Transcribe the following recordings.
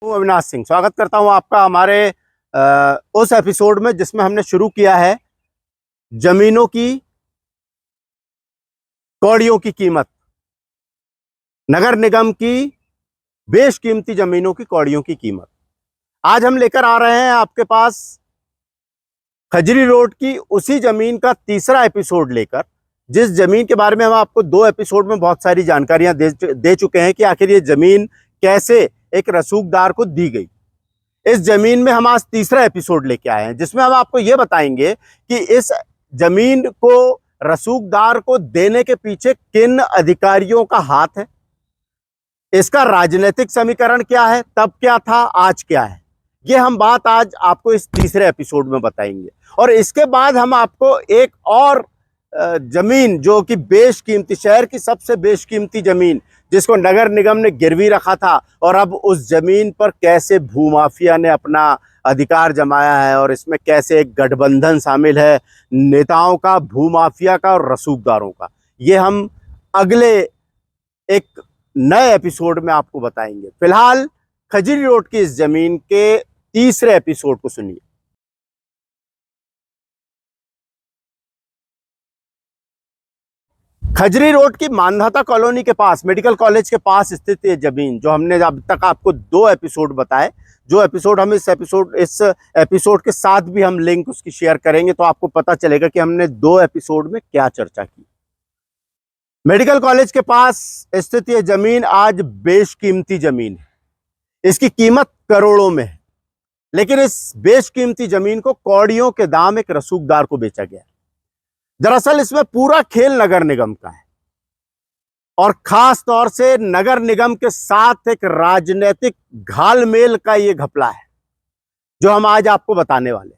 अविनाश सिंह स्वागत करता हूं आपका हमारे उस एपिसोड में जिसमें हमने शुरू किया है जमीनों की कौड़ियों की कीमत, नगर निगम की बेशकीमती जमीनों की कौड़ियों की कीमत। आज हम लेकर आ रहे हैं आपके पास खजरी रोड की उसी जमीन का तीसरा एपिसोड लेकर, जिस जमीन के बारे में हम आपको 2 एपिसोड में बहुत सारी जानकारियां दे चुके हैं कि आखिर ये जमीन कैसे एक रसूखदार को दी गई। इस जमीन में हम आज तीसरा एपिसोड लेके आए हैं जिसमें हम आपको यह बताएंगे कि इस जमीन को रसूखदार को देने के पीछे किन अधिकारियों का हाथ है, इसका राजनीतिक समीकरण क्या है, तब क्या था, आज क्या है। ये हम बात आज आपको इस तीसरे एपिसोड में बताएंगे। और इसके बाद हम आपको एक और जमीन जो कि बेशकीमती, शहर की सबसे बेशकीमती जमीन जिसको नगर निगम ने गिरवी रखा था, और अब उस जमीन पर कैसे भूमाफिया ने अपना अधिकार जमाया है और इसमें कैसे एक गठबंधन शामिल है नेताओं का, भूमाफिया का और रसूखदारों का, ये हम अगले एक नए एपिसोड में आपको बताएंगे। फिलहाल खजरी रोड की इस जमीन के तीसरे एपिसोड को सुनिए। खजरी रोड की मानधाता कॉलोनी के पास, मेडिकल कॉलेज के पास स्थित ये जमीन जो हमने अब तक आपको 2 एपिसोड बताए, जो एपिसोड हम इस एपिसोड के साथ भी हम लिंक उसकी शेयर करेंगे तो आपको पता चलेगा कि हमने 2 एपिसोड में क्या चर्चा की। मेडिकल कॉलेज के पास स्थित ये जमीन आज बेशकीमती जमीन है, इसकी कीमत करोड़ों में है, लेकिन इस बेशकीमती जमीन को कौड़ियों के दाम एक रसूखदार को बेचा गया। दरअसल इसमें पूरा खेल नगर निगम का है और खास तौर से नगर निगम के साथ एक राजनीतिक घालमेल का ये घपला है जो हम आज आपको बताने वाले।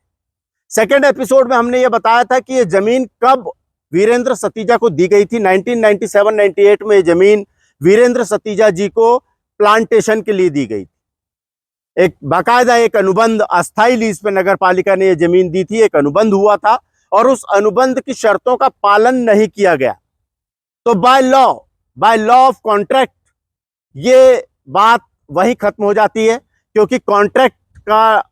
सेकेंड एपिसोड में हमने ये बताया था कि ये जमीन कब वीरेंद्र सतीजा को दी गई थी। 1997-98 में ये जमीन वीरेंद्र सतीजा जी को प्लांटेशन के लिए दी गई थी। एक बाकायदा एक अनुबंध, अस्थाई लीज पे नगर पालिका ने ये जमीन दी थी, एक अनुबंध हुआ था और उस अनुबंध की शर्तों का पालन नहीं किया गया तो बाय लॉ ऑफ कॉन्ट्रैक्ट ये बात वहीं खत्म हो जाती है, क्योंकि कॉन्ट्रैक्ट का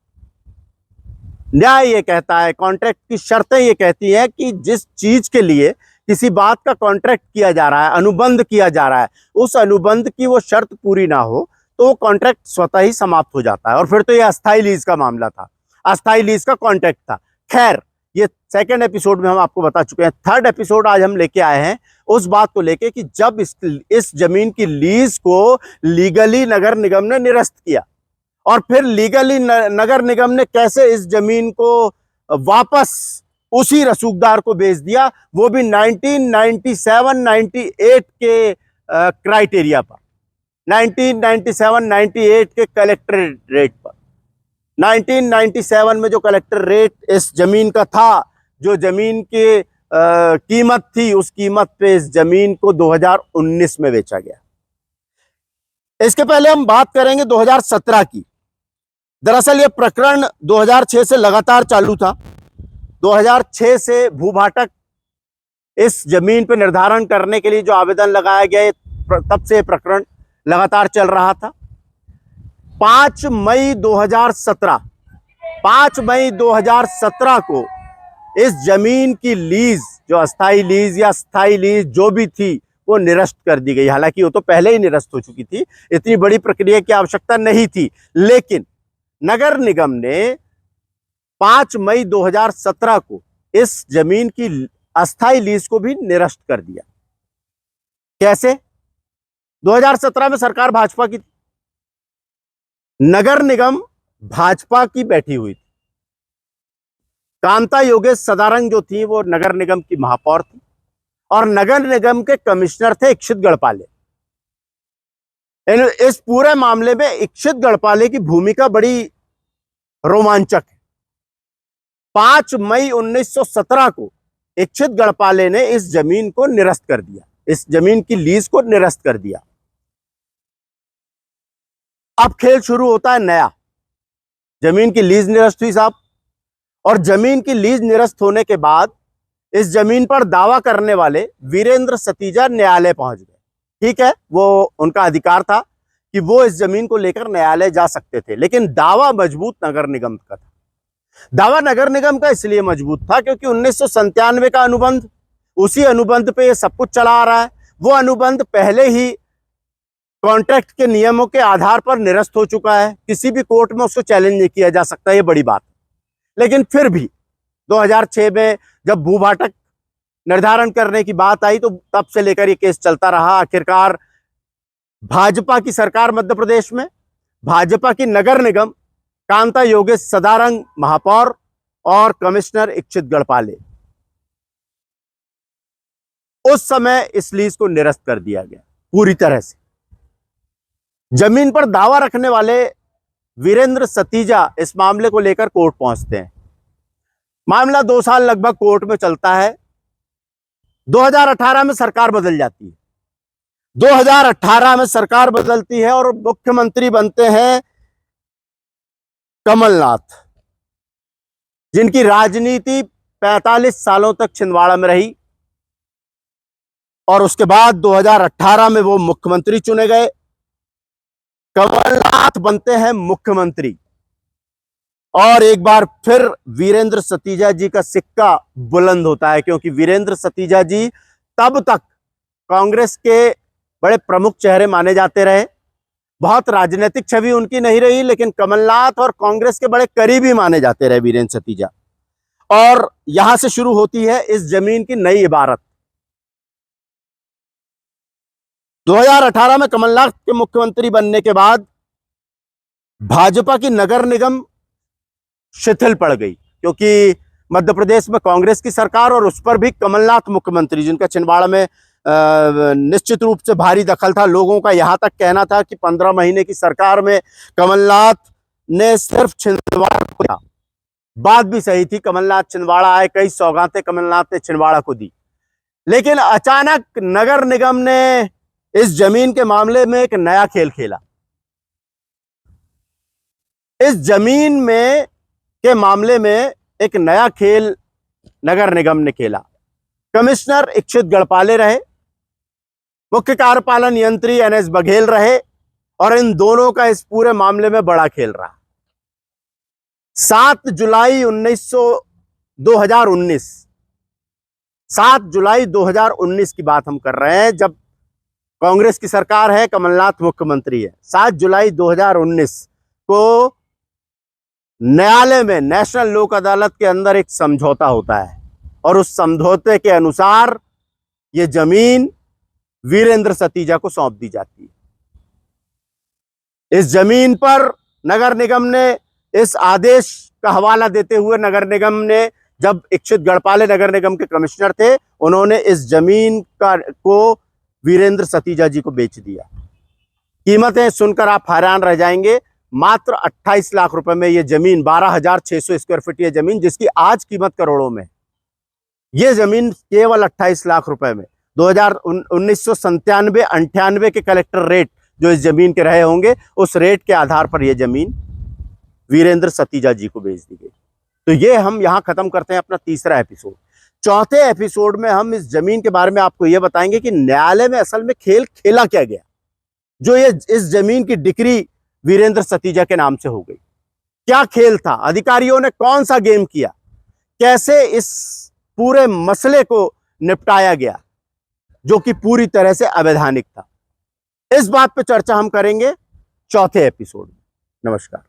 न्याय ये कहता है, कॉन्ट्रैक्ट की शर्तें ये कहती हैं कि जिस चीज के लिए किसी बात का कॉन्ट्रैक्ट किया जा रहा है, अनुबंध किया जा रहा है, उस अनुबंध की वो शर्त पूरी ना हो तो वो कॉन्ट्रैक्ट स्वतः ही समाप्त हो जाता है। और फिर तो ये अस्थाई लीज का मामला था, अस्थाई लीज का कॉन्ट्रैक्ट था। खैर, ये सेकंड एपिसोड में हम आपको बता चुके हैं। थर्ड एपिसोड आज हम लेके आए हैं उस बात को लेके कि जब इस जमीन की लीज को लीगली नगर निगम ने निरस्त किया और फिर लीगली नगर निगम ने कैसे इस जमीन को वापस उसी रसूखदार को बेच दिया, वो भी 1997-98 के क्राइटेरिया पर, 1997-98 के कलेक्टर रेट पर। 1997 में जो कलेक्टर रेट इस जमीन का था, जो जमीन की कीमत थी, उस कीमत पे इस जमीन को 2019 में बेचा गया। इसके पहले हम बात करेंगे 2017 की। दरअसल ये प्रकरण 2006 से लगातार चालू था। 2006 से भूभाटक इस जमीन पर निर्धारण करने के लिए जो आवेदन लगाया गया, तब से प्रकरण लगातार चल रहा था। 5 मई 2017 को इस जमीन की लीज, जो अस्थाई लीज या स्थाई लीज जो भी थी, वो निरस्त कर दी गई। हालांकि वो तो पहले ही निरस्त हो चुकी थी, इतनी बड़ी प्रक्रिया की आवश्यकता नहीं थी, लेकिन नगर निगम ने 5 मई 2017 को इस जमीन की अस्थाई लीज को भी निरस्त कर दिया। कैसे? 2017 में सरकार भाजपा की थी, नगर निगम भाजपा की बैठी हुई थी। कांता योगेश सदारंग जो थी वो नगर निगम की महापौर थी और नगर निगम के कमिश्नर थे इक्षित गढ़पाले। इस पूरे मामले में इक्षित गढ़पाले की भूमिका बड़ी रोमांचक है। 5 मई 1917 को इक्षित गढ़पाले ने इस जमीन को निरस्त कर दिया, इस जमीन की लीज को निरस्त कर दिया। अब खेल शुरू होता है नया। जमीन की लीज निरस्त हुई साहब, और जमीन की लीज निरस्त होने के बाद इस जमीन पर दावा करने वाले वीरेंद्र सतीजा न्यायालय पहुंच गए। ठीक है, वो उनका अधिकार था कि वो इस जमीन को लेकर न्यायालय जा सकते थे, लेकिन दावा मजबूत नगर निगम का था। दावा नगर निगम का इसलिए मजबूत था क्योंकि 1997 का अनुबंध, उसी अनुबंध पे ये सब कुछ चला आ रहा है। वो अनुबंध पहले ही कॉन्ट्रैक्ट के नियमों के आधार पर निरस्त हो चुका है, किसी भी कोर्ट में उसको चैलेंज नहीं किया जा सकता, ये बड़ी बात। लेकिन फिर भी 2006 में जब भूभाटक निर्धारण करने की बात आई तो तब से लेकर ये केस चलता रहा। आखिरकार भाजपा की सरकार मध्य प्रदेश में, भाजपा की नगर निगम, कांता योगेश सदारंग महापौर और कमिश्नर इच्छित गढ़पाले, उस समय इस लीज को निरस्त कर दिया गया पूरी तरह से। जमीन पर दावा रखने वाले वीरेंद्र सतीजा इस मामले को लेकर कोर्ट पहुंचते हैं। मामला 2 साल लगभग कोर्ट में चलता है। 2018 में सरकार बदल जाती है। 2018 में सरकार बदलती है और मुख्यमंत्री बनते हैं कमलनाथ, जिनकी राजनीति 45 सालों तक छिंदवाड़ा में रही। और उसके बाद 2018 में वो मुख्यमंत्री चुने गए। कमलनाथ बनते हैं मुख्यमंत्री और एक बार फिर वीरेंद्र सतीजा जी का सिक्का बुलंद होता है, क्योंकि वीरेंद्र सतीजा जी तब तक कांग्रेस के बड़े प्रमुख चेहरे माने जाते रहे। बहुत राजनीतिक छवि उनकी नहीं रही, लेकिन कमलनाथ और कांग्रेस के बड़े करीबी माने जाते रहे वीरेंद्र सतीजा। और यहां से शुरू होती है इस जमीन की नई इबारत। 2018 में कमलनाथ के मुख्यमंत्री बनने के बाद भाजपा की नगर निगम शिथिल पड़ गई, क्योंकि मध्य प्रदेश में कांग्रेस की सरकार और उस पर भी कमलनाथ मुख्यमंत्री, जिनका छिंदवाड़ा में निश्चित रूप से भारी दखल था। लोगों का यहां तक कहना था कि 15 महीने की सरकार में कमलनाथ ने सिर्फ छिंदवाड़ा को दिया। बात भी सही थी, कमलनाथ छिंदवाड़ा आए, कई सौगातें कमलनाथ ने छिंदवाड़ा को दी। लेकिन अचानक नगर निगम ने इस जमीन के मामले में एक नया खेल खेला। इस जमीन में के मामले में एक नया खेल नगर निगम ने खेला। कमिश्नर इच्छित गढ़पाले रहे, मुख्य कार्यपालन यंत्री एनएस बघेल रहे, और इन दोनों का इस पूरे मामले में बड़ा खेल रहा। 7 जुलाई 2019 की बात हम कर रहे हैं, जब कांग्रेस की सरकार है, कमलनाथ मुख्यमंत्री है। 7 जुलाई 2019 को न्यायालय में, नेशनल लोक अदालत के अंदर एक समझौता होता है और उस समझौते के अनुसार यह जमीन वीरेंद्र सतीजा को सौंप दी जाती है। इस जमीन पर नगर निगम ने, इस आदेश का हवाला देते हुए नगर निगम ने, जब इच्छित गढ़पाले नगर निगम के कमिश्नर थे, उन्होंने इस जमीन को वीरेंद्र सतीजा जी को बेच दिया। कीमतें सुनकर आप हैरान रह जाएंगे। मात्र 28 लाख रुपए में यह जमीन, 12,600 स्क्वायर फीट यह जमीन, जिसकी आज कीमत करोड़ों में, यह जमीन केवल 28 लाख रुपए में 1997-98 के कलेक्टर रेट जो इस जमीन के रहे होंगे, उस रेट के आधार पर यह जमीन वीरेंद्र सतीजा जी को बेच दी गई। तो ये हम यहां खत्म करते हैं अपना तीसरा एपिसोड। चौथे एपिसोड में हम इस जमीन के बारे में आपको यह बताएंगे कि न्यायालय में असल में खेल खेला क्या गया, जो ये इस जमीन की डिक्री वीरेंद्र सतीजा के नाम से हो गई। क्या खेल था, अधिकारियों ने कौन सा गेम किया, कैसे इस पूरे मसले को निपटाया गया, जो कि पूरी तरह से अवैधानिक था। इस बात पे चर्चा हम करेंगे चौथे एपिसोड में। नमस्कार।